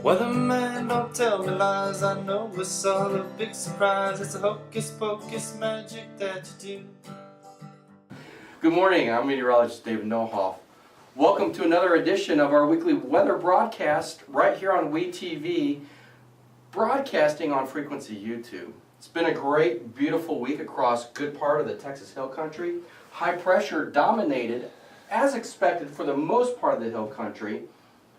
Weatherman, don't tell me lies, I know it's all a big surprise. It's a hocus pocus magic that you do. Good morning, I'm Meteorologist David Knollhoff. Welcome to another edition of our weekly weather broadcast right here on WeTV, broadcasting on Frequency YouTube. It's been a great, beautiful week across a good part of the Texas Hill Country. High pressure dominated, as expected, for the most part of the Hill Country.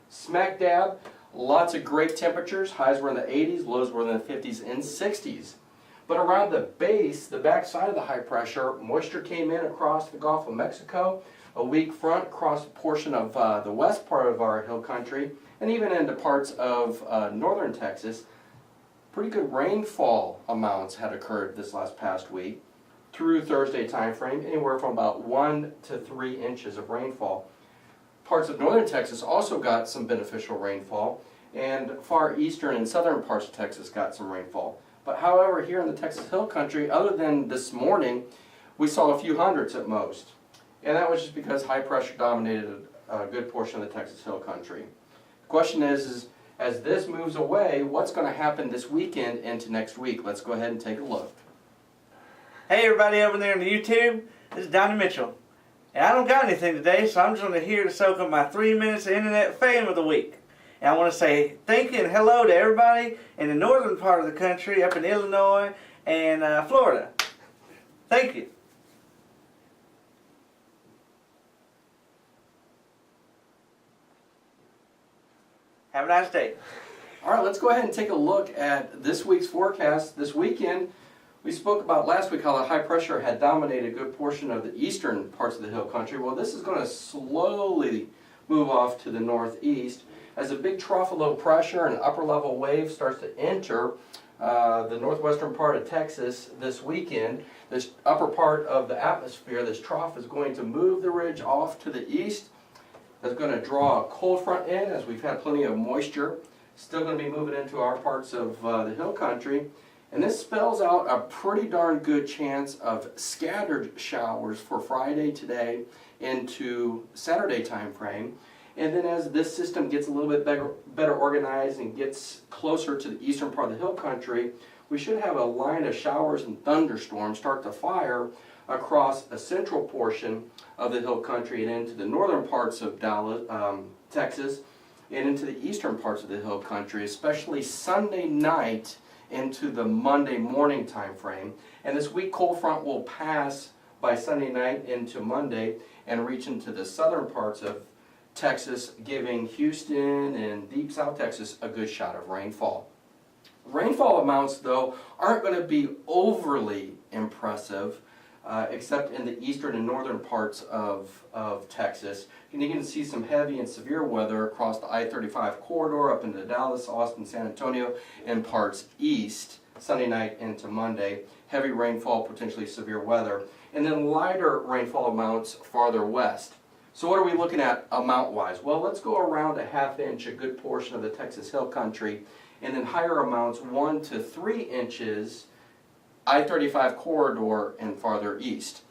Smack dab, lots of great temperatures. Highs were in the 80s, lows were in the 50s and 60s. But around the base, the backside of the high pressure, moisture came in across the Gulf of Mexico, a weak front across a portion of the west part of our Hill Country, and even into parts of northern Texas. Pretty good rainfall amounts had occurred this past week through Thursday time frame, anywhere from about 1 to 3 inches of rainfall. Parts of northern Texas also got some beneficial rainfall, and far eastern and southern parts of Texas got some rainfall. But however, here in the Texas Hill Country, other than this morning, we saw a few hundreds at most. And that was just because high pressure dominated a good portion of the Texas Hill Country. The question is as this moves away, what's going to happen this weekend into next week? Let's go ahead and take a look. Hey everybody over there on the YouTube, this is Donnie Mitchell. And I don't got anything today, so I'm just going to here to soak up my 3 minutes of internet fame of the week. And I want to say thank you and hello to everybody in the northern part of the country, up in Illinois and Florida. Thank you. Have a nice day. All right, let's go ahead and take a look at this week's forecast. This weekend, we spoke about last week how the high pressure had dominated a good portion of the eastern parts of the Hill Country. Well, this is going to slowly move off to the northeast as a big trough of low pressure and upper level wave starts to enter the northwestern part of Texas this weekend. This upper part of the atmosphere, this trough, is going to move the ridge off to the east. That's going to draw a cold front in as we've had plenty of moisture. Still going to be moving into our parts of the Hill Country. And this spells out a pretty darn good chance of scattered showers for Friday today into Saturday time frame. And then as this system gets a little bit better organized and gets closer to the eastern part of the Hill Country, we should have a line of showers and thunderstorms start to fire across a central portion of the Hill Country and into the northern parts of Texas and into the eastern parts of the Hill Country, especially Sunday night into the Monday morning time frame. And this weak cold front will pass by Sunday night into Monday and reach into the southern parts of Texas, giving Houston and deep South Texas a good shot of rainfall. Rainfall amounts, though, aren't going to be overly impressive, except in the eastern and northern parts of Texas. And you can see some heavy and severe weather across the I-35 corridor up into Dallas, Austin, San Antonio, and parts east, Sunday night into Monday. Heavy rainfall, potentially severe weather. And then lighter rainfall amounts farther west. So what are we looking at amount-wise? Well, let's go around a ½ inch, a good portion of the Texas Hill Country, and then higher amounts, 1 to 3 inches, I-35 corridor and farther east.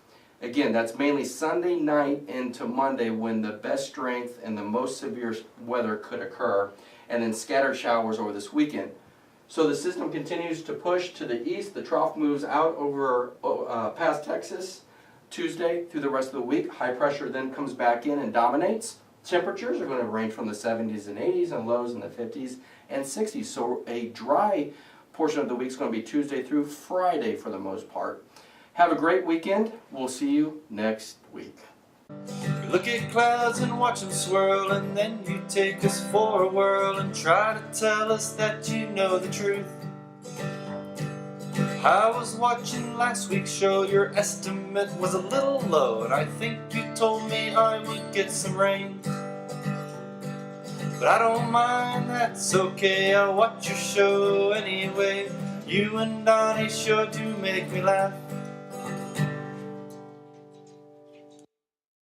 Again, that's mainly Sunday night into Monday when the best strength and the most severe weather could occur, and then scattered showers over this weekend. So the system continues to push to the east. The trough moves out over past Texas Tuesday through the rest of the week. High pressure then comes back in and dominates. Temperatures are going to range from the 70s and 80s and lows in the 50s and 60s. So a dry portion of the week is going to be Tuesday through Friday for the most part. Have a great weekend. We'll see you next week. You look at clouds and watch them swirl, and then you take us for a whirl and try to tell us that you know the truth. I was watching last week's show, your estimate was a little low, and I think you told me I would get some rain. But I don't mind, that's okay, I'll watch your show anyway. You and Donnie sure do make me laugh.